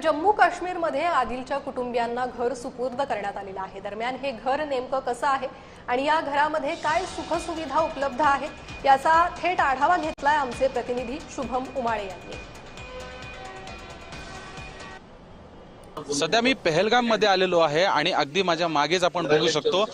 जम्मू काश्मीरमध्ये आदिलच्या कुटुंबियांना घर सुपूर्द करण्यात आलेलं आहे। दरम्यान हे घर नेमकं कसं आहे आणि या घरामध्ये काय सुखसुविधा उपलब्ध आहेत याचा थेट आढावा घेतलाय आमचे प्रतिनिधी शुभम उमाळे यांनी। सध्या मी पहलगाम मध्ये आलेलो आहे आणि अगदी माझ्या मागेच आपण बघू शकतो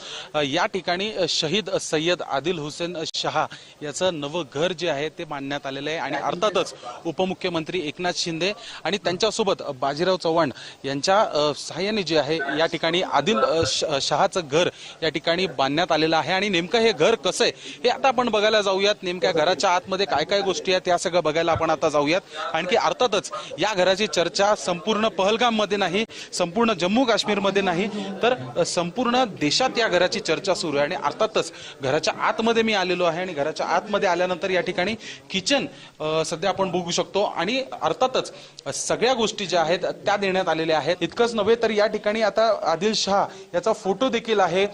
या ठिकाणी शहीद सय्यद आदिल हुसेन शाह याचं नवं घर जे आहे ते बांधण्यात आलेलं आहे आणि अर्थातच उपमुख्यमंत्री एकनाथ शिंदे आणि त्यांच्यासोबत बाजीराव चव्हाण यांच्या सहाय्याने जे आहे या ठिकाणी आदिल शहाचं घर या ठिकाणी बांधण्यात आलेलं आहे। आणि नेमकं हे घर कसं आहे हे आता आपण बघायला जाऊयात। नेमक्या घराच्या आतमध्ये काय काय गोष्टी आहेत त्या सगळं बघायला आपण आता जाऊयात। आणखी अर्थातच या घराची चर्चा संपूर्ण पहलगाम मध्ये नाही, संपूर्ण जम्मू काश्मीर मध्ये नाही तर संपूर्ण देशात या घराची चर्चा सुरू आहे। आणि अर्थातच घराच्या आतमध्ये मी आलेलो आहे आणि घराच्या आतमध्ये आल्यानंतर या ठिकाणी किचन सध्या आपण बघू शकतो आणि अर्थातच सगळ्या गोष्टी ज्या आहेत त्या देण्यात आलेल्या आहेत। इतकंच नव्हे तर या ठिकाणी आता आदिल शाह याचा फोटो देखील आहे,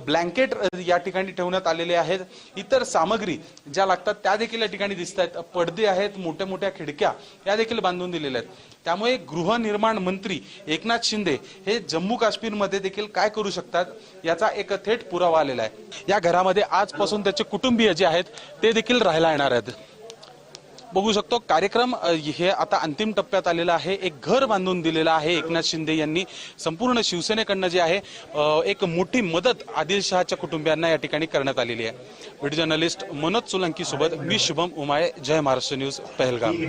ब्लँकेट या ठिकाणी ठेवण्यात आलेले आहेत, इतर सामग्री ज्या लागतात त्या देखील या ठिकाणी दिसत आहेत, पडदे आहेत, मोठ्या मोठ्या खिडक्या या देखील बांधून दिलेल्या आहेत। त्यामुळे गृहनिर्माण मंत्री एकनाथ शिंदे हे जम्मू काश्मीरमध्ये देखील काय करू शकतात याचा एक थेट पुरावा आलेला आहे। या घरामध्ये आजपासून त्याचे कुटुंबीय जे आहेत ते देखील राहायला येणार आहेत। बघू शकतो कार्यक्रम हे आता अंतिम टप्प्यात आलेला आहे। एक घर बांधून दिलेलं आहे एकनाथ शिंदे यांनी। संपूर्ण शिवसेनेकडनं जे आहे एक मोठी मदत आदिल शहाच्या कुटुंबियांना या ठिकाणी करण्यात आलेली आहे। व्हिडिओ जर्नलिस्ट मनोज सोलंकी सोबत मी शुभम उमाळे, जय महाराष्ट्र न्यूज, पहलगाम।